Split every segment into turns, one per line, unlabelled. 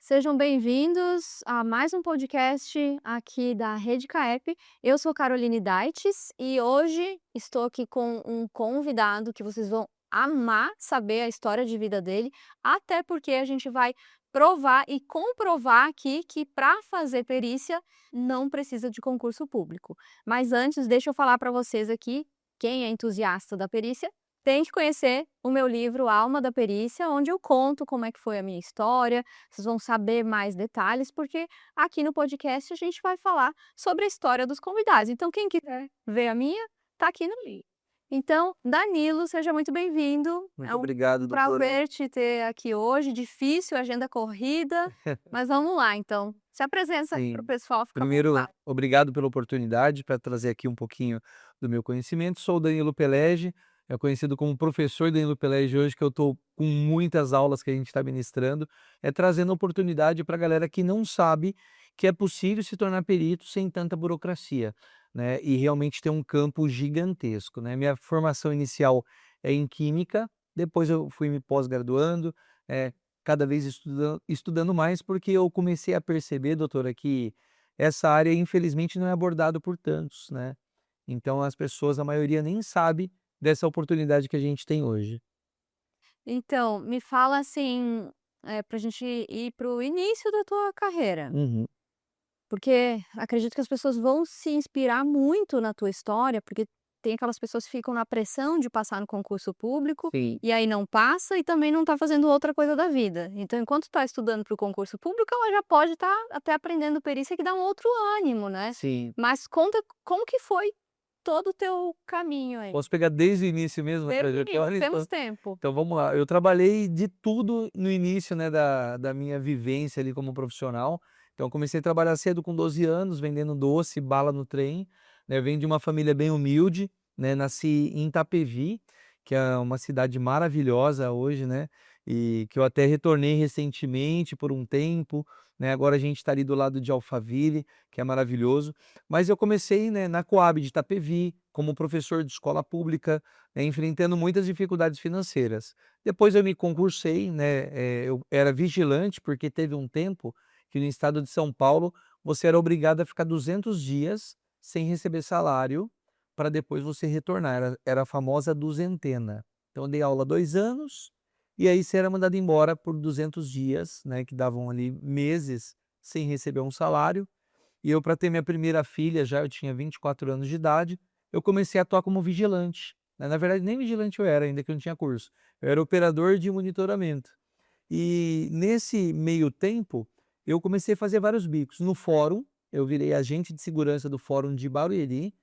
Sejam bem-vindos a mais um podcast aqui da Rede Caep. Eu sou Caroline Daites e hoje estou aqui com um convidado que vocês vão amar saber a história de vida dele, até porque a gente vai provar e comprovar aqui que para fazer perícia não precisa de concurso público. Mas antes, deixa eu falar para vocês aqui, quem é entusiasta da perícia tem que conhecer o meu livro Alma da Perícia, onde eu conto como é que foi a minha história. Vocês vão saber mais detalhes, porque aqui no podcast a gente vai falar sobre a história dos convidados. Então, quem quiser ver a minha, tá aqui no livro. Então, Danilo, seja muito bem-vindo. É
Muito
um
obrigado, doutora.
prazer te ter aqui hoje. Difícil, agenda corrida, mas vamos lá, então. Se apresenta para o
Sim.
pessoal ficar à
Primeiro,
vontade.
obrigado pela oportunidade para trazer aqui um pouquinho do meu conhecimento. Sou o Danilo Pelegi, é conhecido como professor Danilo Pelegi hoje, que eu estou com muitas aulas que a gente está ministrando, trazendo oportunidade para a galera que não sabe que é possível se tornar perito sem tanta burocracia, né? E realmente tem um campo gigantesco, né? Minha formação inicial é em química, depois eu fui me pós-graduando, eh, cada vez estudando mais, porque eu comecei a perceber, doutora, que essa área infelizmente não é abordado por tantos, né. Então as pessoas, a maioria nem sabe dessa oportunidade que a gente tem hoje.
Então, me fala assim, para a gente ir para o início da tua carreira.
Uhum.
Porque acredito que as pessoas vão se inspirar muito na tua história, porque tem aquelas pessoas que ficam na pressão de passar no concurso público,
Sim.
e aí não passa e também não está fazendo outra coisa da vida. Então, enquanto está estudando para o concurso público, ela já pode estar até aprendendo perícia que dá um outro ânimo, né.
Sim.
Mas conta como que foi todo o teu caminho aí.
Posso pegar desde o início mesmo,
Desde o
porque
início,
olha
temos
só,
tempo.
então vamos lá, eu trabalhei de tudo no início, né, da minha vivência ali como profissional. Então eu comecei a trabalhar cedo com 12 anos, vendendo doce, bala no trem, né, eu venho de uma família bem humilde, né, nasci em Itapevi, que é uma cidade maravilhosa hoje, né, e que eu até retornei recentemente por um tempo, né, agora a gente está ali do lado de Alphaville, que é maravilhoso. Mas eu comecei, né, na Coab de Itapevi, como professor de escola pública, enfrentando muitas dificuldades financeiras. Depois eu me concursei, né, eu era vigilante, porque teve um tempo que no estado de São Paulo você era obrigado a ficar 200 dias sem receber salário, para depois você retornar, era a famosa duzentena. Então eu dei aula 2 anos, e aí você era mandado embora por 200 dias, né, que davam ali meses sem receber um salário. E eu, para ter minha primeira filha já, eu tinha 24 anos de idade, eu comecei a atuar como vigilante, né, na verdade nem vigilante eu era ainda, que eu não tinha curso, eu era operador de monitoramento. E nesse meio tempo, eu comecei a fazer vários bicos. No fórum, eu virei agente de segurança do fórum de Barueri,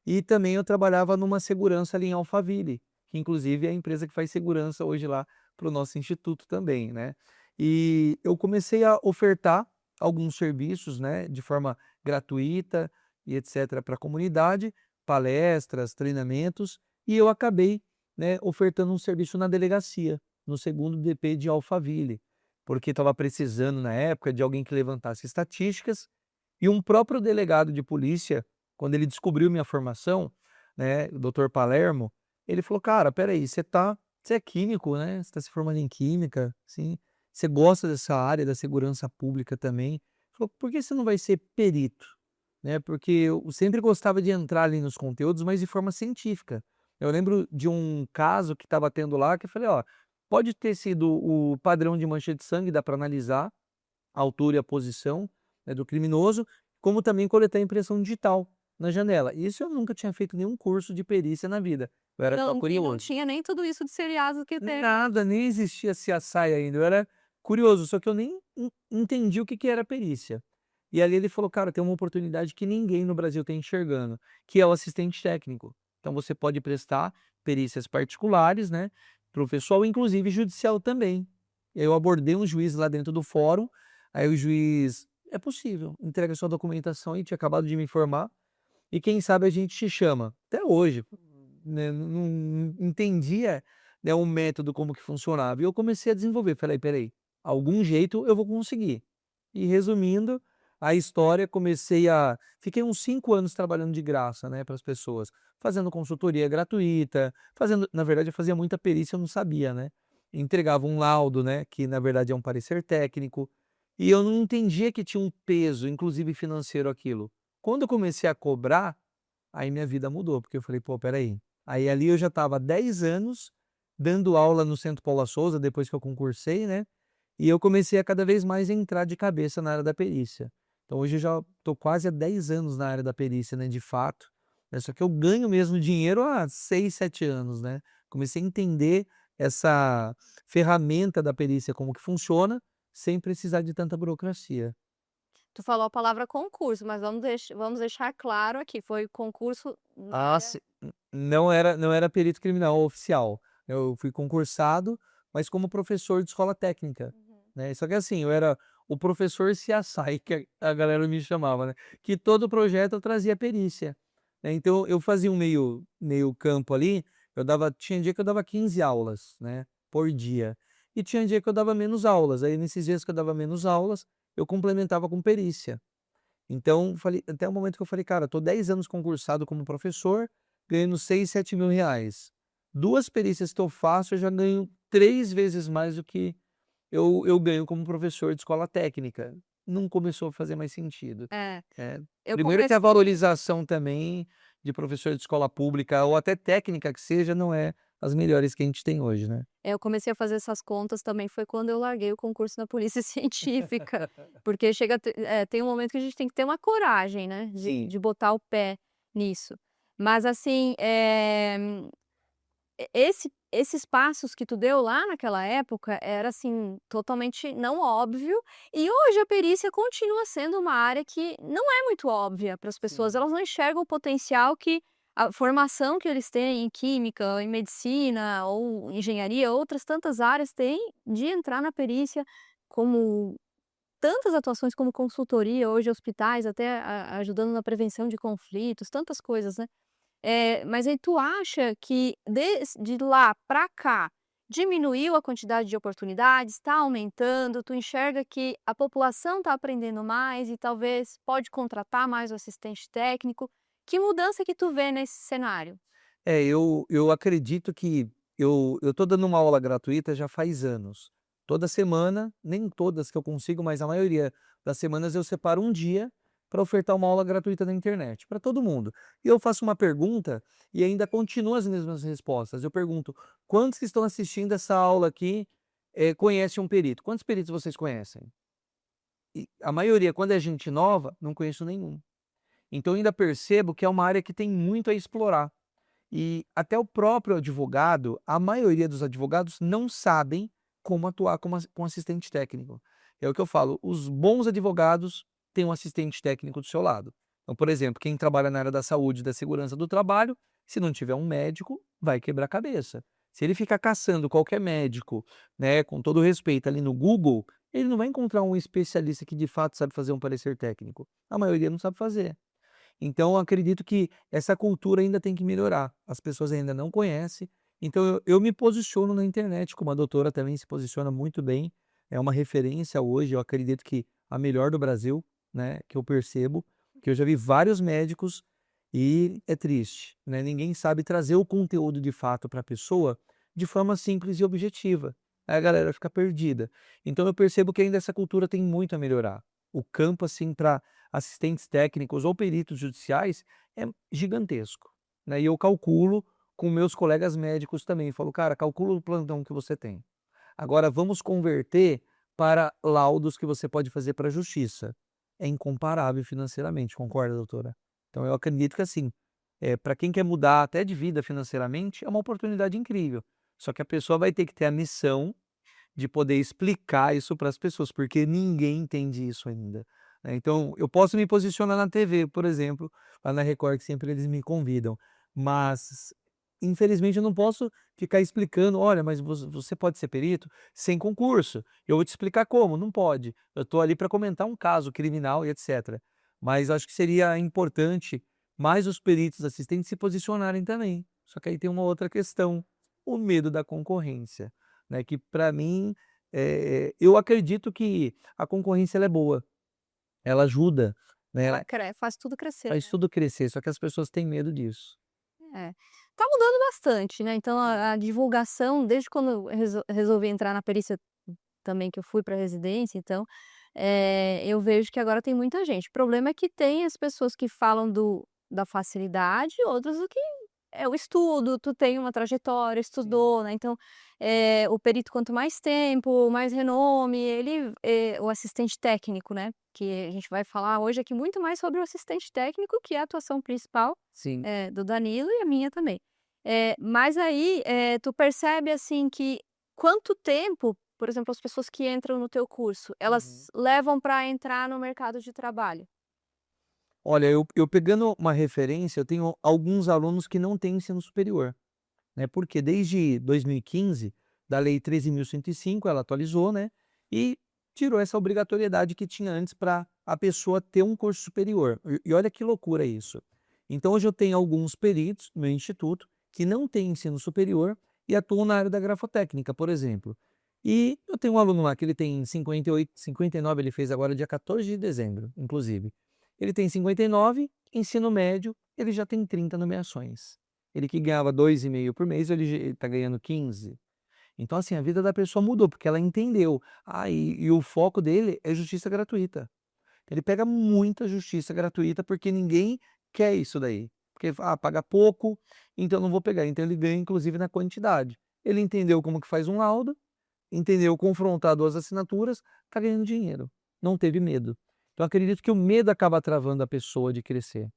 e também eu trabalhava numa segurança ali em Alphaville, que inclusive é a empresa que faz segurança hoje lá para o nosso instituto também, né. E eu comecei a ofertar alguns serviços, né, de forma gratuita e etcétera para a comunidade, palestras, treinamentos, e eu acabei, né, ofertando um serviço na delegacia, no segundo DP de Alphaville, porque estava precisando na época de alguém que levantasse estatísticas, e um próprio delegado de polícia, quando ele descobriu minha formação, né, o doutor Palermo, ele falou: "Cara, espera aí, você é químico, né, você está se formando em química, sim, você gosta dessa área da segurança pública também, falou: "Por que você não vai ser perito?", né, porque eu sempre gostava de entrar ali nos conteúdos, mas de forma científica. Eu lembro de um caso que estava tendo lá, que eu falei: "Ó, pode ter sido o padrão de mancha de sangue, dá para analisar a altura e a posição, né, do criminoso, como também coletar impressão digital na janela". Isso eu nunca tinha feito nenhum curso de perícia na vida, eu era só
Não, e não
curioso.
tinha nem tudo isso de seriado que tem.
Nada, nem existia CSI ainda, eu era curioso, só que eu nem entendi o que que era perícia. E ali ele falou: "Cara, tem uma oportunidade que ninguém no Brasil está enxergando, que é o assistente técnico. Então você pode prestar perícias particulares, né, para o pessoal, inclusive judicial também". E aí eu abordei um juiz lá dentro do fórum, aí o juiz: "É possível, entrega sua documentação aí, tinha acabado de me informar, e quem sabe a gente te chama". Até hoje, né, não entendia, né, o método como que funcionava. E eu comecei a desenvolver, falei: "Espera aí, algum jeito eu vou conseguir". E resumindo a história, fiquei uns 5 anos trabalhando de graça, né, para as pessoas, fazendo consultoria gratuita, na verdade eu fazia muita perícia, eu não sabia, né. Entregava um laudo, né, que na verdade é um parecer técnico, e eu não entendia que tinha um peso, inclusive financeiro, aquilo. Quando eu comecei a cobrar, aí minha vida mudou, porque eu falei: "Pô, espera aí". Aí ali eu já estava há 10 anos dando aula no Centro Paula Souza, depois que eu concursei, né, e eu comecei a cada vez mais entrar de cabeça na área da perícia. Então hoje eu já estou quase há 10 anos na área da perícia, né, de fato, né, só que eu ganho mesmo dinheiro há 6, 7 anos, né. Comecei a entender essa ferramenta da perícia, como que funciona, sem precisar de tanta burocracia.
Tu falou a palavra concurso, mas vamos deixar claro aqui, foi concurso na
Ah,
área.
se não era perito criminal oficial. Eu fui concursado, mas como professor de escola técnica,
Uhum.
né. Só que assim, eu era o professor CSI, que a galera me chamava, né, que todo projeto eu trazia perícia, né. Então eu fazia um meio campo ali, tinha dia que eu dava 15 aulas, né, por dia, e tinha dia que eu dava menos aulas. Aí nesses dias que eu dava menos aulas, eu complementava com perícia. Então, falei até o momento que eu falei: "Cara, tô 10 anos concursado como professor, ganhando 6, 7 mil reais. 2 perícias que eu faço, eu já ganho 3 vezes mais do que eu ganho como professor de escola técnica". Não começou a fazer mais sentido.
É,
É.
eu
Primeiro que a
comecei
valorização também de professor de escola pública ou até técnica que seja, não é as melhores que a gente tem hoje, né.
eu comecei a fazer essas contas também foi quando eu larguei o concurso na polícia científica, porque tem um momento que a gente tem que ter uma coragem, né,
Sim.
de botar o pé nisso. Mas assim, esses passos que tu deu lá naquela época era, assim, totalmente não óbvio, e hoje a perícia continua sendo uma área que não é muito óbvia para as pessoas,
Sim.
elas não enxergam o potencial que a formação que eles têm em química, em medicina ou engenharia, outras tantas áreas têm de entrar na perícia, como tantas atuações como consultoria, hoje hospitais até ajudando na prevenção de conflitos, tantas coisas, né. Mas aí tu acha que de lá para cá, diminuiu a quantidade de oportunidades, está aumentando, tu enxerga que a população está aprendendo mais e talvez pode contratar mais o assistente técnico? Que mudança que tu vê nesse cenário?
Eu acredito que eu tô dando uma aula gratuita já faz anos. Toda semana, nem todas que eu consigo, mas a maioria das semanas eu separo um dia para ofertar uma aula gratuita na internet, para todo mundo. E eu faço uma pergunta e ainda continuo as mesmas respostas. Eu pergunto: "Quantos que estão assistindo essa aula aqui, conhecem um perito? Quantos peritos vocês conhecem?" E a maioria, quando é gente nova, não conheço nenhum. Então eu ainda percebo que é uma área que tem muito a explorar. E até o próprio advogado, a maioria dos advogados não sabem como atuar com assistente técnico. É o que eu falo, os bons advogados têm um assistente técnico do seu lado. Então, por exemplo, quem trabalha na área da saúde e da segurança do trabalho, se não tiver um médico, vai quebrar a cabeça. Se ele ficar caçando qualquer médico, né, com todo respeito ali no Google, ele não vai encontrar um especialista que de fato sabe fazer um parecer técnico. A maioria não sabe fazer. Então eu acredito que essa cultura ainda tem que melhorar, as pessoas ainda não conhecem, então eu me posiciono na internet, como a doutora também se posiciona muito bem, é uma referência hoje, eu acredito que a melhor do Brasil, né, que eu percebo, que eu já vi vários médicos e é triste, né, ninguém sabe trazer o conteúdo de fato para a pessoa de forma simples e objetiva, aí a galera fica perdida. Então eu percebo que ainda essa cultura tem muito a melhorar. O campo assim para assistentes técnicos ou peritos judiciais é gigantesco, né, e eu calculo com meus colegas médicos também, falo: "Cara, calcula o plantão que você tem. Agora vamos converter para laudos que você pode fazer para a justiça". É incomparável financeiramente, concorda, doutora? Então eu acredito que assim, pra quem quer mudar até de vida financeiramente, é uma oportunidade incrível. Só que a pessoa vai ter que ter a missão de poder explicar isso para as pessoas, porque ninguém entende isso ainda, né. Então, eu posso me posicionar na TV, por exemplo, lá na Record, que sempre eles me convidam, mas infelizmente eu não posso ficar explicando: "Olha, mas você pode ser perito sem concurso, eu vou te explicar como", não pode. Eu estou ali para comentar um caso criminal e etcétera. Mas acho que seria importante mais os peritos assistentes se posicionarem também. Só que aí tem uma outra questão, o medo da concorrência, né, que para mim, eu acredito que a concorrência ela é boa, ela ajuda,
Ela
né,
faz tudo crescer,
faz
né.
tudo crescer, só que as pessoas têm medo disso.
É. Tá mudando bastante, né, então a divulgação desde quando eu resolvi entrar na perícia também, que eu fui para residência, então, eu vejo que agora tem muita gente. O problema é que tem as pessoas que falam da facilidade, outras do que é o estudo, tu tem uma trajetória,
Sim.
estudou, né, então, o perito quanto mais tempo, mais renome, o assistente técnico, né, que a gente vai falar hoje aqui muito mais sobre o assistente técnico, que é a atuação principal,
Sim.
do Danilo e a minha também. Mas aí, tu percebe, assim, que quanto tempo, por exemplo, as pessoas que entram no teu curso, elas
Uhum.
levam para entrar no mercado de trabalho?
Olha, eu pegando uma referência, eu tenho alguns alunos que não têm ensino superior, né, porque desde 2015, da Lei 13.105, ela atualizou, né, e tirou essa obrigatoriedade que tinha antes para a pessoa ter um curso superior. E olha que loucura isso. Então hoje eu tenho alguns peritos no meu instituto que não têm ensino superior e atuam na área da grafotécnica, por exemplo. E eu tenho um aluno lá que ele tem 58, 59, ele fez agora dia 14 de dezembro, inclusive. Ele tem 59, ensino médio, ele já tem 30 nomeações. Ele que ganhava 2,5 por mês, ele está ganhando 15. Então, assim, a vida da pessoa mudou, porque ela entendeu. Ah, e o foco dele é justiça gratuita. Ele pega muita justiça gratuita, porque ninguém quer isso daí. Porque, paga pouco, então não vou pegar. Então ele ganha, inclusive, na quantidade. Ele entendeu como que faz um laudo, entendeu confrontar 2 assinaturas, está ganhando dinheiro. Não teve medo. Então acredito que o medo acaba travando a pessoa de crescer.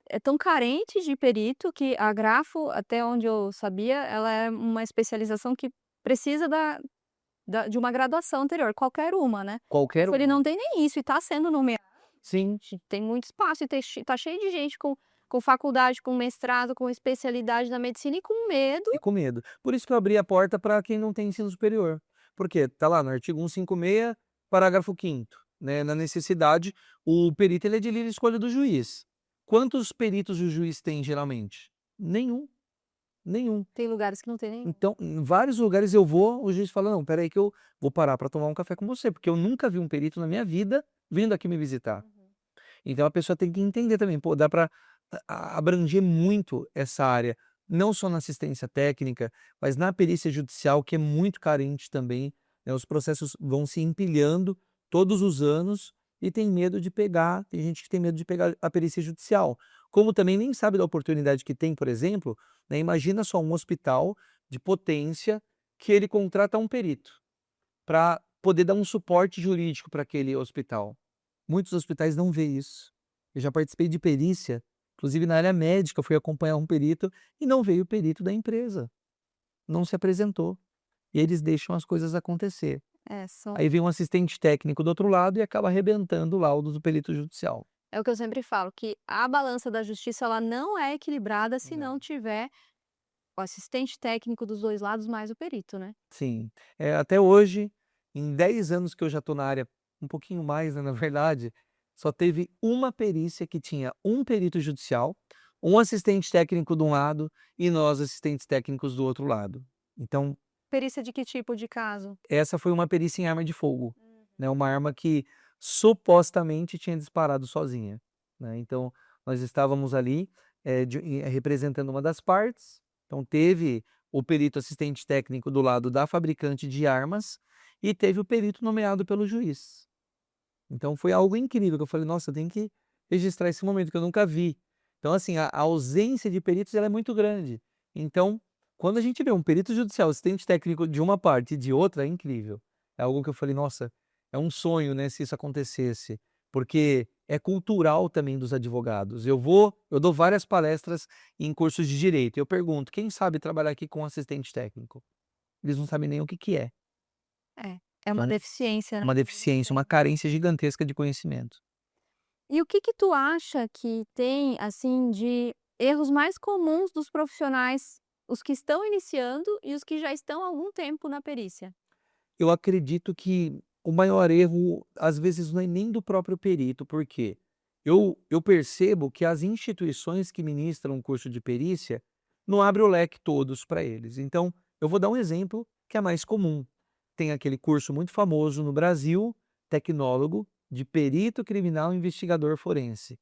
É tão carente de perito que a grafo, até onde eu sabia, ela é uma especialização que precisa de uma graduação anterior, qualquer uma, né.
Qualquer
Ele
uma.
não tem nem isso e está sendo nomeado,
Sim,
tem muito espaço e tá cheio de gente com faculdade, com mestrado, com especialidade na medicina e com medo.
e com medo. Por isso que eu abri a porta para quem não tem ensino superior. Porque tá lá no artigo 156, parágrafo 5º, né, na necessidade, o perito ele é de livre escolha do juiz. Quantos peritos o juiz tem geralmente? Nenhum, nenhum.
Tem lugares que não tem nenhum.
Então, em vários lugares eu vou, o juiz fala: "Não, espera aí que eu vou parar para tomar um café com você, porque eu nunca vi um perito na minha vida vindo aqui me visitar".
Uhum.
Então a pessoa tem que entender também, pô, dá para abranger muito essa área, não só na assistência técnica, mas na perícia judicial, que é muito carente também, né, os processos vão se empilhando todos os anos e tem gente que tem medo de pegar a perícia judicial. Como também nem sabe da oportunidade que tem, por exemplo, né, imagina só um hospital de potência que ele contrata um perito para poder dar um suporte jurídico para aquele hospital. Muitos hospitais não vê isso. Eu já participei de perícia, inclusive na área médica, eu fui acompanhar um perito e não veio o perito da empresa, não se apresentou. E eles deixam as coisas acontecer.
É, só
Aí vem um assistente técnico do outro lado e acaba arrebentando o laudo do perito judicial.
é o que eu sempre falo, que a balança da justiça ela não é equilibrada se
Não.
não tiver o assistente técnico dos 2 lados mais o perito, né.
Sim. Até hoje, em 10 anos que eu já estou na área, um pouquinho mais, né, na verdade, só teve uma perícia que tinha um perito judicial, um assistente técnico de um lado e nós assistentes técnicos do outro lado. Então,
Perícia de que tipo de caso?
essa foi uma perícia em arma de fogo,
Uhum.
né, uma arma que supostamente tinha disparado sozinha, né. Então, nós estávamos ali, representando uma das partes, então teve o perito assistente técnico do lado da fabricante de armas e teve o perito nomeado pelo juiz. Então foi algo incrível que eu falei: "Nossa, eu tenho que registrar esse momento que eu nunca vi". Então, assim, a ausência de peritos ela é muito grande. Então, quando a gente vê um perito judicial, assistente técnico de uma parte e de outra, é incrível. É algo que eu falei: "Nossa, é um sonho, né, se isso acontecesse", porque é cultural também dos advogados. Eu dou várias palestras em cursos de direito, eu pergunto: "Quem sabe trabalhar aqui com assistente técnico?". Eles não sabem nem o que que é.
É uma
Então,
deficiência, né,
uma
que a gente
deficiência, uma
tem.
carência gigantesca de conhecimento.
E o que que tu acha que tem, assim, de erros mais comuns dos profissionais, os que estão iniciando e os que já estão há algum tempo na perícia?
Eu acredito que o maior erro, às vezes, não é nem do próprio perito, porque eu percebo que as instituições que ministram o curso de perícia não abrem o leque todos para eles. Então, eu vou dar um exemplo que é mais comum. Tem aquele curso muito famoso no Brasil, tecnólogo, de perito criminal investigador forense.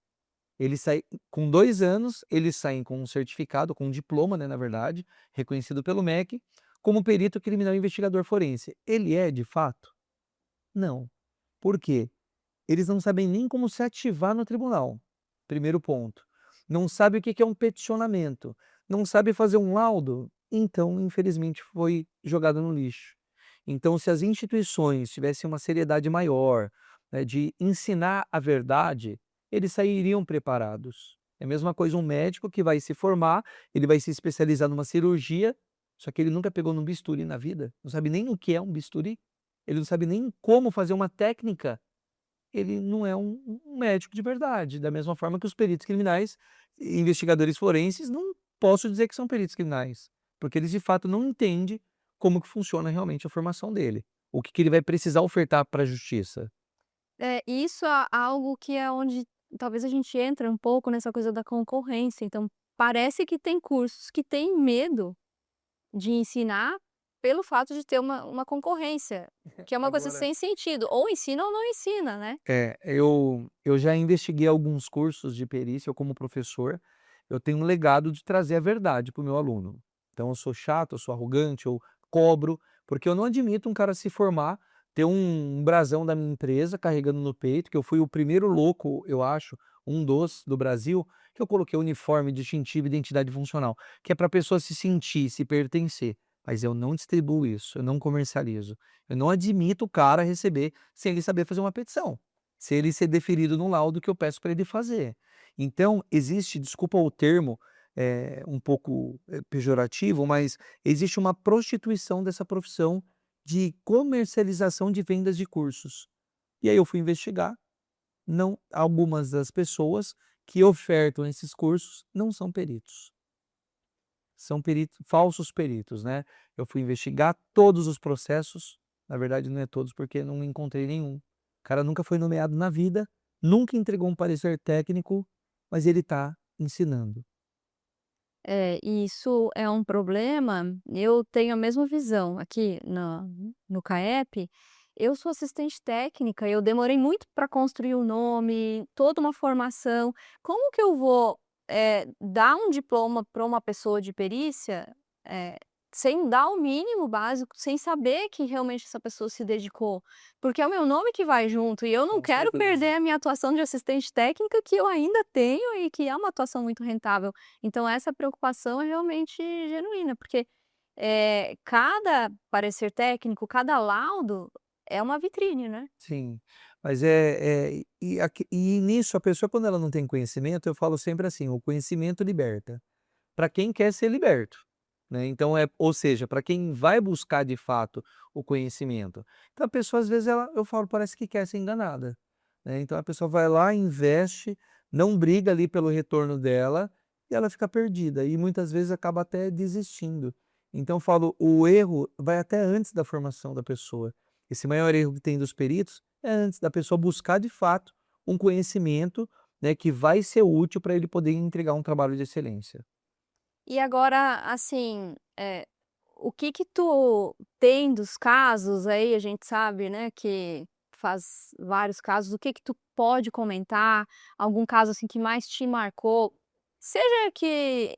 Eles saem com 2 anos, eles saem com um certificado, com um diploma, né, na verdade, reconhecido pelo MEC, como perito criminal investigador forense. Ele é, de fato? Não. Por quê? Eles não sabem nem como se ativar no tribunal, primeiro ponto. Não sabe o que que é um peticionamento, não sabe fazer um laudo, então infelizmente foi jogado no lixo. Então se as instituições tivessem uma seriedade maior, né, de ensinar a verdade, eles sairiam preparados. É a mesma coisa um médico que vai se formar, ele vai se especializar numa cirurgia, só que ele nunca pegou num bisturi na vida, não sabe nem o que é um bisturi, ele não sabe nem como fazer uma técnica, ele não é um médico de verdade, da mesma forma que os peritos criminais e investigadores forenses não posso dizer que são peritos criminais, porque eles de fato não entendem como que funciona realmente a formação dele, o que que ele vai precisar ofertar para a justiça.
É, isso é algo que é onde talvez a gente entra um pouco nessa coisa da concorrência, então parece que tem cursos que têm medo de ensinar pelo fato de ter uma concorrência, que é uma coisa
Agora
sem sentido, ou ensina ou não ensina, né.
eu já investiguei alguns cursos de perícia, eu como professor, eu tenho um legado de trazer a verdade para o meu aluno. Então eu sou chato, eu sou arrogante, eu cobro, porque eu não admito um cara se formar, ter um brasão da minha empresa carregando no peito, que eu fui o primeiro louco, eu acho, um dos do Brasil, que eu coloquei uniforme distintivo e identidade funcional, que é para a pessoa se sentir, se pertencer. Mas eu não distribuo isso, eu não comercializo. Eu não admito o cara receber sem ele saber fazer uma petição, se ele ser deferido no laudo que eu peço para ele fazer. Então, existe, desculpa o termo, um pouco, pejorativo, mas existe uma prostituição dessa profissão de comercialização de vendas de cursos. E aí eu fui investigar, não algumas das pessoas que ofertam esses cursos não são peritos, são falsos peritos, né. Eu fui investigar todos os processos, na verdade não é todos, porque não encontrei nenhum. O cara nunca foi nomeado na vida, nunca entregou um parecer técnico, mas ele está ensinando.
É, e isso é um problema. Eu tenho a mesma visão aqui no CAEP. Eu sou assistente técnica, eu demorei muito para construir o nome, toda uma formação. Como que eu vou, dar um diploma para uma pessoa de perícia, eh, sem dar o mínimo básico, sem saber que realmente essa pessoa se dedicou? Porque é o meu nome que vai junto e eu não
Com
quero
certeza.
perder a minha atuação de assistente técnica, que eu ainda tenho e que é uma atuação muito rentável. Então essa preocupação é realmente genuína, porque, cada parecer técnico, cada laudo é uma vitrine, né.
Sim, mas e nisso a pessoa quando ela não tem conhecimento, eu falo sempre assim: "O conhecimento liberta", para quem quer ser liberto, né, então ou seja, para quem vai buscar de fato o conhecimento. Então a pessoa às vezes eu falo, parece que quer ser enganada, né, então a pessoa vai lá, investe, não briga ali pelo retorno dela, e ela fica perdida, e muitas vezes acaba até desistindo. Então eu falo, o erro vai até antes da formação da pessoa. Esse maior erro que tem dos peritos é antes da pessoa buscar de fato um conhecimento, né, que vai ser útil para ele poder entregar um trabalho de excelência.
E agora, assim, o que que tu tem dos casos aí, a gente sabe, né, que faz vários casos, o que que tu pode comentar? Algum caso, assim, que mais te marcou? Seja que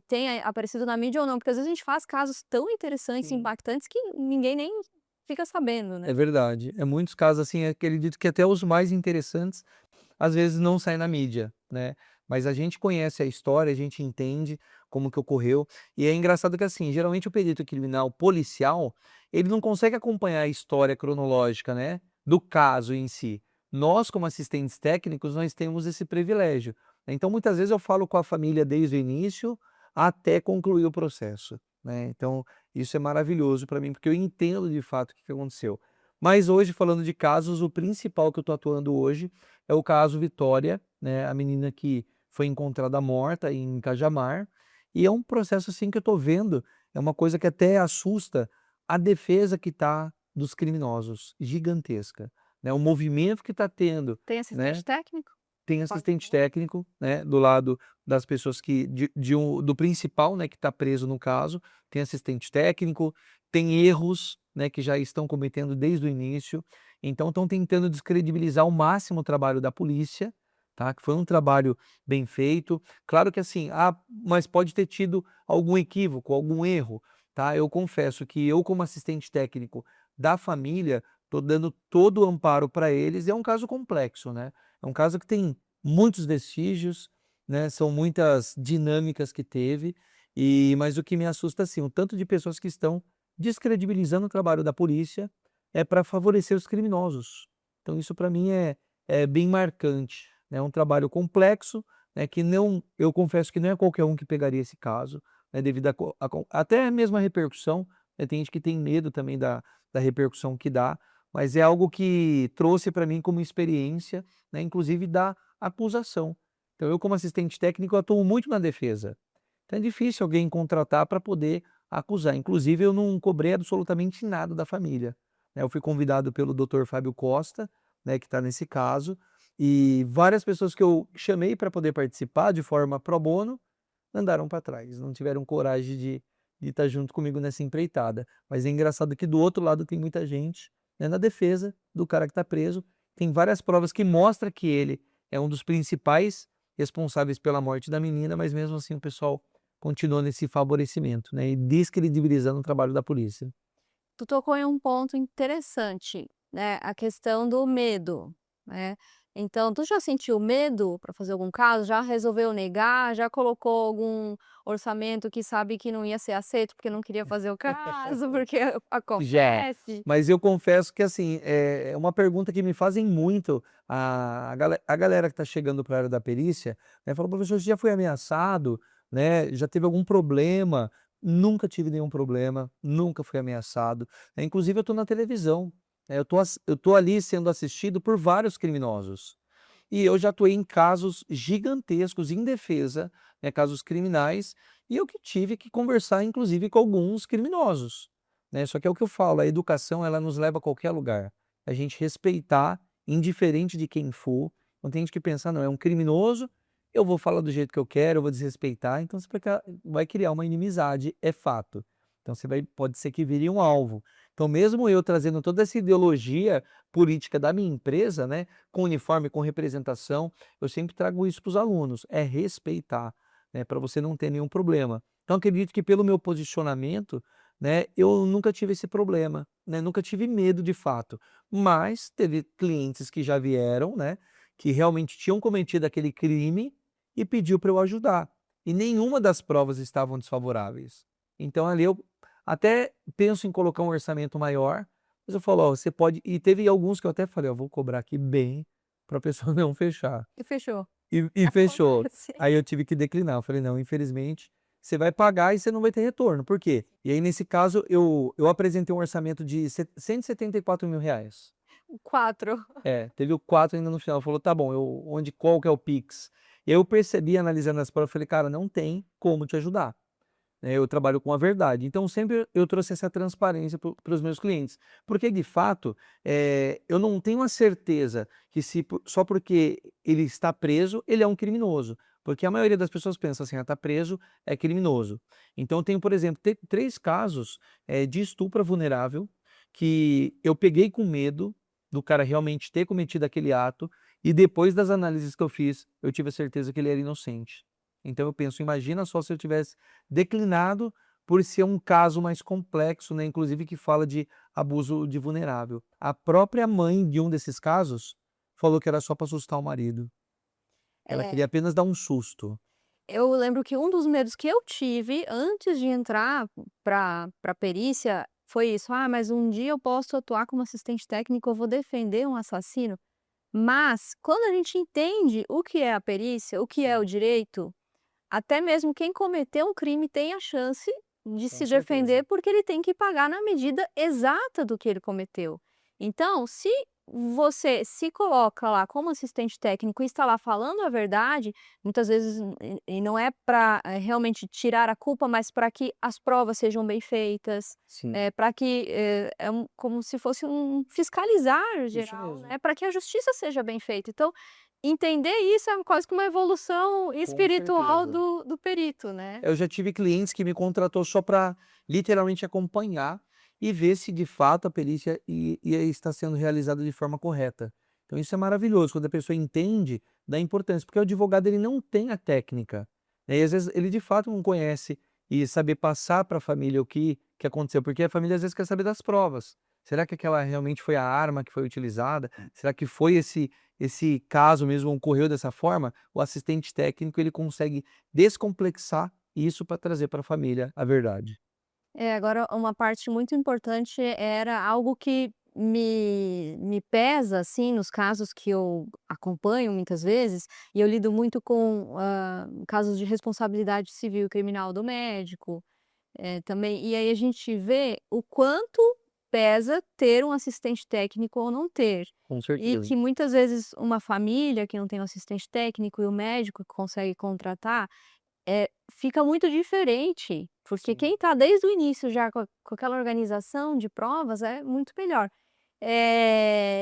tenha aparecido na mídia ou não, porque às vezes a gente faz casos tão interessantes e
Sim.
impactantes que ninguém nem fica sabendo,
É
né.
verdade. É muitos casos, assim, acredito que até os mais interessantes, às vezes não saem na mídia, né. Mas a gente conhece a história, a gente entende como que ocorreu, e é engraçado que, assim, geralmente o perito criminal policial, ele não consegue acompanhar a história cronológica, né, do caso em si. Nós, como assistentes técnicos, nós temos esse privilégio. Então, muitas vezes eu falo com a família desde o início até concluir o processo, né. Então, isso é maravilhoso para mim, porque eu entendo de fato o que que aconteceu. Mas hoje, falando de casos, o principal que eu estou atuando hoje é o caso Vitória, né, a menina que foi encontrada morta em Cajamar, e é um processo, assim, que eu estou vendo, é uma coisa que até assusta a defesa que tá dos criminosos, gigantesca, né, o movimento que está tendo,
Tem assistente
né.
técnico?
Tem
Pode
assistente
falar.
técnico, né, do lado das pessoas que do principal, né, que está preso no caso, tem assistente técnico, tem erros, né, que já estão cometendo desde o início, então estão tentando descredibilizar ao máximo o trabalho da polícia, tá, que foi um trabalho bem feito. Claro que assim, mas pode ter tido algum equívoco, algum erro, tá. Eu confesso que eu como assistente técnico da família, estou dando todo o amparo para eles, e é um caso complexo, né, é um caso que tem muitos vestígios, né, são muitas dinâmicas que teve, mas o que me assusta, assim, o tanto de pessoas que estão descredibilizando o trabalho da polícia, para favorecer os criminosos. Então isso para mim é bem marcante, né, é um trabalho complexo, né, que não, eu confesso que não é qualquer um que pegaria esse caso, né, devido até mesmo a repercussão, né, tem gente que tem medo também da repercussão que dá, mas é algo que trouxe para mim como experiência, né, inclusive da acusação. Então eu, como assistente técnico, atuo muito na defesa. Então é difícil alguém contratar para poder acusar. Inclusive eu não cobrei absolutamente nada da família, né. Eu fui convidado pelo doutor Fábio Costa, né, que está nesse caso, e várias pessoas que eu chamei para poder participar de forma pro bono, andaram para trás, não tiveram coragem de estar junto comigo nessa empreitada. Mas é engraçado que do outro lado tem muita gente, né, na defesa do cara que está preso, tem várias provas que mostra que ele é um dos principais responsáveis pela morte da menina, mas mesmo assim o pessoal continua nesse favorecimento, né, e descredibilizando o trabalho da polícia.
Tu tocou em um ponto interessante, né, a questão do medo, né. Então, tu já sentiu medo para fazer algum caso? Já resolveu negar? Já colocou algum orçamento que sabe que não ia ser aceito, porque não queria fazer o caso, porque
Já,
acontece?
mas eu confesso que, assim, é uma pergunta que me fazem muito, a galera que está chegando para a área da perícia, né, fala: "Professor, você já foi ameaçado, né, já teve algum problema?". Nunca tive nenhum problema, nunca fui ameaçado, inclusive eu estou na televisão, né, eu tô ali sendo assistido por vários criminosos. E eu já atuei em casos gigantescos em defesa, né, casos criminais, e eu que tive que conversar inclusive com alguns criminosos, né. Só que é o que eu falo, a educação ela nos leva a qualquer lugar. A gente respeitar, indiferente de quem for, não tem gente que pensa: "Não, é um criminoso, eu vou falar do jeito que eu quero, eu vou desrespeitar", então você vai criar uma inimizade, é fato. Então você pode ser que vire um alvo. Então mesmo eu trazendo toda essa ideologia política da minha empresa, né, com uniforme, com representação, eu sempre trago isso para os alunos, é respeitar, né, para você não ter nenhum problema. Então acredito que pelo meu posicionamento, né, eu nunca tive esse problema, né, nunca tive medo de fato, mas teve clientes que já vieram, né, que realmente tinham cometido aquele crime e pediu para eu ajudar, e nenhuma das provas estavam desfavoráveis. Então ali eu até penso em colocar um orçamento maior, mas eu falo: "Ó, você pode", e teve alguns que eu até falei: "Ó, vou cobrar aqui bem, para a pessoa não fechar".
E fechou.
E fechou.
Acontece.
Aí eu tive que declinar, eu falei: "Não, infelizmente, você vai pagar e você não vai ter retorno". Por quê? E aí nesse caso eu apresentei um orçamento de R$ 174.000.
4.
É, teve o 4 ainda no final, falou: "Tá bom, qual que é o Pix?". E aí eu percebi analisando as provas, eu falei: "Cara, não tem como te ajudar". Eu trabalho com a verdade. Então sempre eu trouxe essa transparência para os meus clientes, porque de fato, eu não tenho a certeza que se só porque ele está preso, ele é um criminoso, porque a maioria das pessoas pensa assim: "Ah, está preso, é criminoso". Então eu tenho, por exemplo, 3 casos, de estupro a vulnerável, que eu peguei com medo do cara realmente ter cometido aquele ato, e depois das análises que eu fiz, eu tive a certeza que ele era inocente. Então eu penso, imagina só se eu tivesse declinado por ser um caso mais complexo, né, inclusive que fala de abuso de vulnerável. A própria mãe de um desses casos falou que era só para assustar o marido. Ela
É,
queria apenas dar um susto.
eu lembro que um dos medos que eu tive antes de entrar pra perícia foi isso: "Ah, mas um dia eu posso atuar como assistente técnico, eu vou defender um assassino". Mas, quando a gente entende o que é a perícia, o que é o
Sim,
direito, até mesmo quem cometeu um crime tem a chance de
com
se
certeza.
defender, porque ele tem que pagar na medida exata do que ele cometeu. Então, se você se coloca lá como assistente técnico e está lá falando a verdade, muitas vezes e não é para realmente tirar a culpa, mas para que as provas sejam bem feitas,
Sim,
para que, como se fosse um fiscalizar
isso
geral,
mesmo.
né, para que a justiça seja bem feita. Então, entender isso é quase que uma evolução
Com
espiritual
certeza.
do perito, né.
Eu já tive clientes que me contratou só para literalmente acompanhar e ver se de fato a perícia ia estar sendo realizada de forma correta. Então isso é maravilhoso, quando a pessoa entende da importância, porque o advogado ele não tem a técnica, né, e às vezes ele de fato não conhece e saber passar para a família o que aconteceu, porque a família às vezes quer saber das provas. Será que aquela realmente foi a arma que foi utilizada? Será que foi esse caso mesmo ocorreu dessa forma? O assistente técnico ele consegue descomplexar isso para trazer para a família a verdade.
Agora uma parte muito importante era algo que me pesa, assim, nos casos que eu acompanho muitas vezes, e eu lido muito com, casos de responsabilidade civil e criminal do médico, também, e aí a gente vê o quanto pesa ter um assistente técnico ou não ter.
Com
E
certeza.
que muitas vezes uma família que não tem um assistente técnico e o médico que consegue contratar, fica muito diferente, porque
Sim.
quem está desde o início já com aquela organização de provas é muito melhor.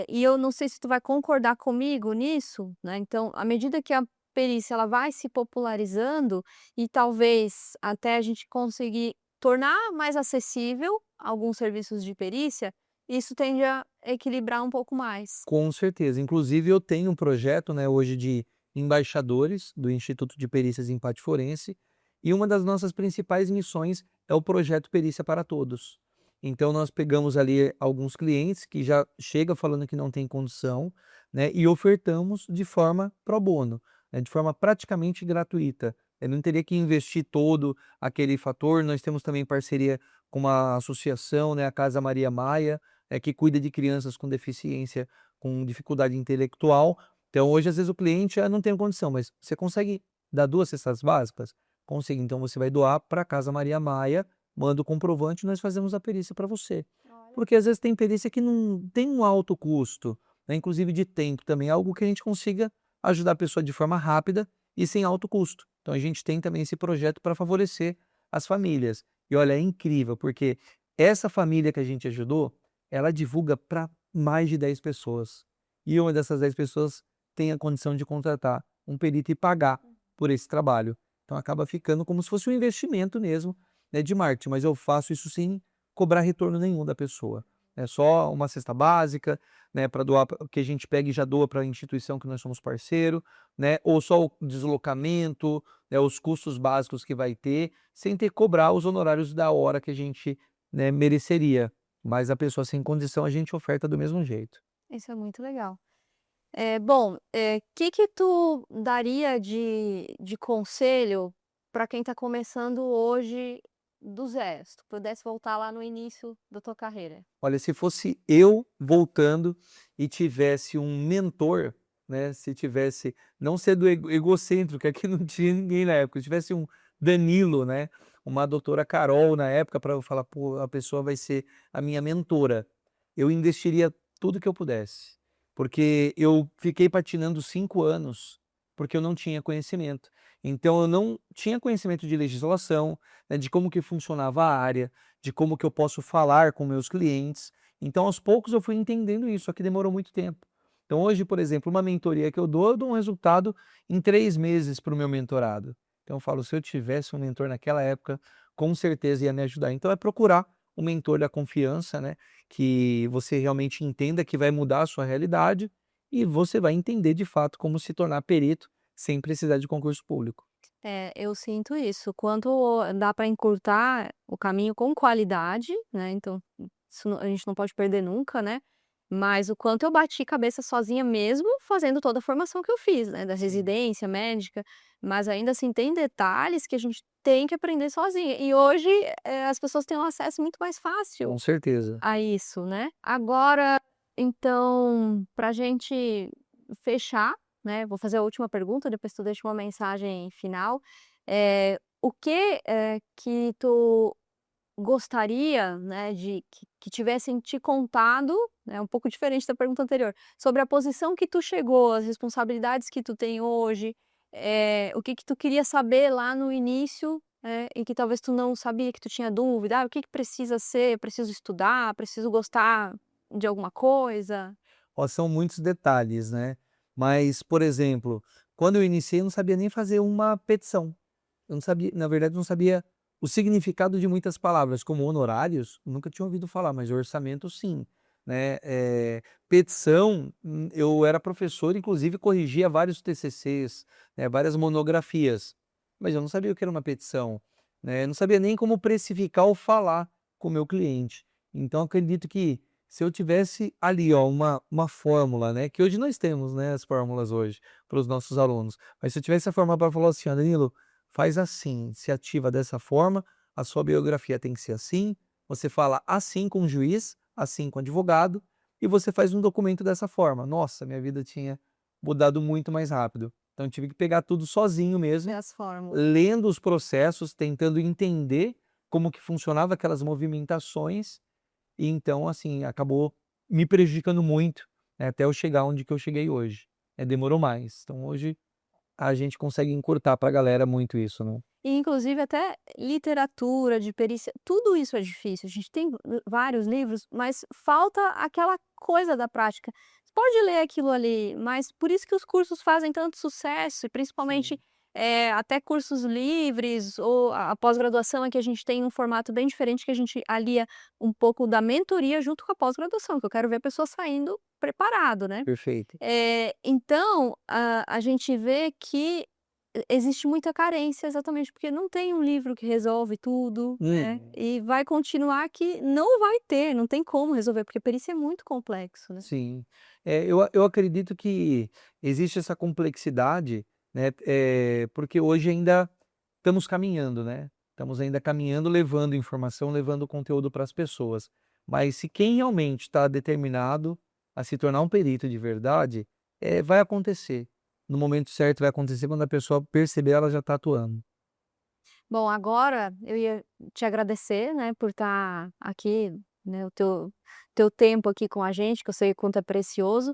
E eu não sei se tu vai concordar comigo nisso, né, então, à medida que a perícia ela vai se popularizando e talvez até a gente conseguir tornar mais acessível alguns serviços de perícia, isso tende a equilibrar um pouco mais.
Com certeza. Inclusive eu tenho um projeto, né, hoje de embaixadores do Instituto de Perícias em Empate Forense, e uma das nossas principais missões é o projeto Perícia para Todos. Então nós pegamos ali alguns clientes que já chega falando que não tem condição, né, e ofertamos de forma pro bono, né, de forma praticamente gratuita. Eu não teria que investir todo aquele fator. Nós temos também parceria com uma associação, né, a Casa Maria Maia, que cuida de crianças com deficiência, com dificuldade intelectual. Então hoje, às vezes, o cliente: "Ah, não tenho condição", mas você consegue dar 2 cestas básicas? Consigo. Então você vai doar para a Casa Maria Maia, manda o comprovante e nós fazemos a perícia para você.
Olha.
Porque às vezes tem perícia que não tem um alto custo, né, inclusive de tempo também, algo que a gente consiga ajudar a pessoa de forma rápida e sem alto custo. Então a gente tem também esse projeto para favorecer as famílias. E olha, é incrível, porque essa família que a gente ajudou, ela divulga para mais de 10 pessoas. E uma dessas 10 pessoas tem a condição de contratar um perito e pagar por esse trabalho. Então acaba ficando como se fosse um investimento mesmo, né, de marketing, mas eu faço isso sem cobrar retorno nenhum da pessoa. É só uma cesta básica, né, para doar, que a gente pega e já doa para a instituição que nós somos parceiro, né, ou só o deslocamento, né, os custos básicos que vai ter, sem ter que cobrar os honorários da hora que a gente, né, mereceria. Mas a pessoa sem condição a gente oferta do mesmo jeito.
Isso é muito legal. Bom, que tu daria de conselho para quem está começando hoje do zero? Se tu pudesse voltar lá no início da tua carreira.
Olha, se fosse eu voltando e tivesse um mentor, né, se tivesse não ser do egocêntrico, que aqui não tinha ninguém na época, se tivesse um Danilo, né, uma doutora Carol na época para eu falar: "Pô, a pessoa vai ser a minha mentora", eu investiria tudo que eu pudesse, porque eu fiquei patinando 5 anos, porque eu não tinha conhecimento. Então eu não tinha conhecimento de legislação, né, de como que funcionava a área, de como que eu posso falar com meus clientes. Então, aos poucos eu fui entendendo isso, só que demorou muito tempo. Então hoje, por exemplo, uma mentoria que eu dou um resultado em 3 meses para o meu mentorado. Então eu falo: "Se eu tivesse um mentor naquela época, com certeza ia me ajudar". Então é procurar um mentor da confiança, né, que você realmente entenda que vai mudar a sua realidade, e você vai entender de fato como se tornar perito sem precisar de concurso público.
Eu sinto isso. Quanto dá para encurtar o caminho com qualidade, né, então isso a gente não pode perder nunca, né, mas o quanto eu bati cabeça sozinha mesmo fazendo toda a formação que eu fiz, né, da
Sim.
residência médica, mas ainda assim tem detalhes que a gente tem que aprender sozinha. E hoje, as pessoas têm um acesso muito mais
Com
fácil
certeza.
a isso, né. Agora, então, pra gente fechar, né, vou fazer a última pergunta, depois tu deixa uma mensagem final. O que, que tu gostaria, né, de que tivessem te contado, né, um pouco diferente da pergunta anterior, sobre a posição que tu chegou, as responsabilidades que tu tem hoje, o que tu queria saber lá no início, e que talvez tu não sabia, que tu tinha dúvida: "Ah, o que que precisa ser? Preciso estudar? Preciso gostar de alguma coisa?"
Ó, são muitos detalhes, né. Mas, por exemplo, quando eu iniciei eu não sabia nem fazer uma petição. Eu não sabia, na verdade, eu não sabia o significado de muitas palavras, como honorários, nunca tinha ouvido falar, mas orçamento sim, né. Petição, eu era professor, inclusive corrigia vários TCCs, né, várias monografias, mas eu não sabia o que era uma petição, né, eu não sabia nem como precificar ou falar com o meu cliente. Então acredito que se eu tivesse ali, ó, uma fórmula, né, que hoje nós temos, né, as fórmulas hoje para os nossos alunos, mas se eu tivesse a fórmula para falar assim: "Ó, Danilo, faz assim, se ativa dessa forma, a sua biografia tem que ser assim, você fala assim com o juiz, assim com o advogado, e você faz um documento dessa forma". Nossa, minha vida tinha mudado muito mais rápido. Então eu tive que pegar tudo sozinho
E
mesmo,
as fórmulas.
lendo os processos, tentando entender como que funcionava aquelas movimentações, e então, assim, acabou me prejudicando muito, né, até eu chegar onde que eu cheguei hoje. Demorou mais. Então hoje a gente consegue encurtar para a galera muito isso, né.
E inclusive até literatura de perícia, tudo isso é difícil. A gente tem vários livros, mas falta aquela coisa da prática. Você pode ler aquilo ali, mas por isso que os cursos fazem tanto sucesso e principalmente,
Sim,
até cursos livres ou a pós-graduação é que a gente tem um formato bem diferente que a gente alia um pouco da mentoria junto com a pós-graduação, que eu quero ver a pessoa saindo preparado, né.
perfeito.
Então, a gente vê que existe muita carência, exatamente porque não tem um livro que resolve tudo, né,
Uhum.
e vai continuar que não vai ter, não tem como resolver, porque perícia é muito complexo, né.
Sim. Eu acredito que existe essa complexidade, né, porque hoje ainda estamos caminhando, né, estamos ainda caminhando, levando informação, levando conteúdo para as pessoas. Mas se quem realmente está determinado a se tornar um perito de verdade, vai acontecer. No momento certo vai acontecer, quando a pessoa perceber, ela já está atuando.
Bom, agora eu ia te agradecer, né, por estar aqui, né, o teu tempo aqui com a gente, que eu sei o quanto é precioso.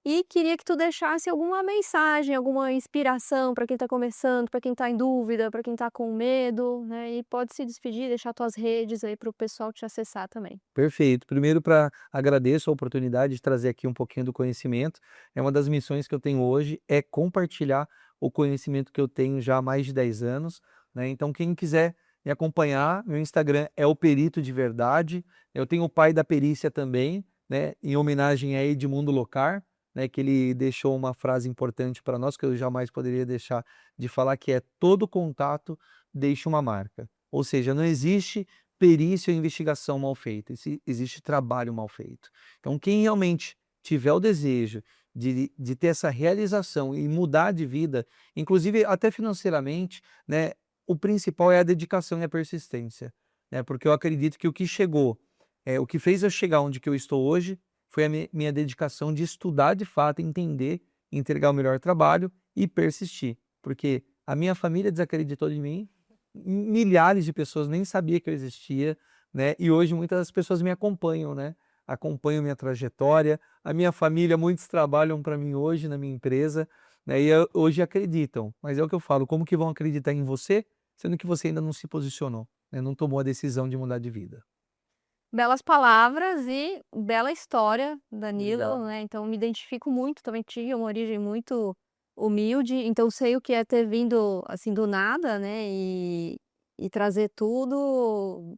E queria que tu deixasse alguma mensagem, alguma inspiração para quem está começando, para quem está em dúvida, para quem está com medo, né, e pode se despedir, deixar tuas redes aí para o pessoal te acessar também.
Perfeito. Primeiro, para agradeço a oportunidade de trazer aqui um pouquinho do conhecimento. É uma das missões que eu tenho hoje, é compartilhar o conhecimento que eu tenho já há mais de 10 anos, né. Então quem quiser me acompanhar, meu Instagram é o Perito de Verdade. Eu tenho o pai da perícia também, né, em homenagem a Edmundo Locar, né, que ele deixou uma frase importante para nós, que eu jamais poderia deixar de falar, que é: "Todo contato deixa uma marca". Ou seja, não existe perícia ou investigação mal feita, existe trabalho mal feito. Então quem realmente tiver o desejo de ter essa realização e mudar de vida, inclusive até financeiramente, né, o principal é a dedicação e a persistência, né, porque eu acredito que o que fez eu chegar onde que eu estou hoje, foi a minha dedicação de estudar de fato, entender, entregar o melhor trabalho e persistir, porque a minha família desacreditou de mim, milhares de pessoas nem sabia que eu existia, né, e hoje muitas pessoas me acompanham, né, acompanham minha trajetória, a minha família, muitos trabalham para mim hoje na minha empresa, né, e hoje acreditam, mas é o que eu falo: "Como que vão acreditar em você, sendo que você ainda não se posicionou, né, não tomou a decisão de mudar de vida?".
Belas palavras e bela história,
Obrigado.
Danilo, né, então me identifico muito, também tive uma origem muito humilde, então sei o que é ter vindo, assim, do nada, né, e trazer tudo.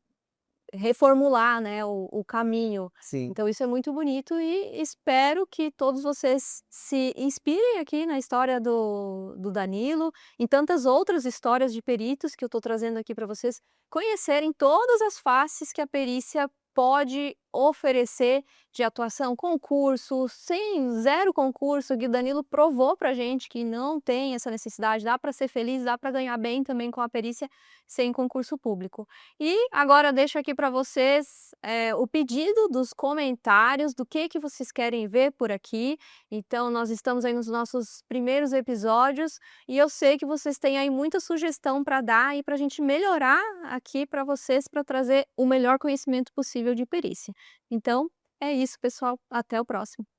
Reformular, né, o caminho.
Sim,
Então isso é muito bonito e espero que todos vocês se inspirem aqui na história do Danilo, em tantas outras histórias de peritos que eu estou trazendo aqui para vocês conhecerem todas as faces que a perícia pode oferecer de atuação, concurso, sem zero concurso, que o Danilo provou pra gente que não tem essa necessidade, dá para ser feliz, dá para ganhar bem também com a perícia sem concurso público. E agora deixo aqui para vocês, o pedido dos comentários do que vocês querem ver por aqui. Então nós estamos aí nos nossos primeiros episódios e eu sei que vocês têm aí muita sugestão para dar e para a gente melhorar aqui para vocês, para trazer o melhor conhecimento possível de perícia. Então é isso, pessoal. Até o próximo.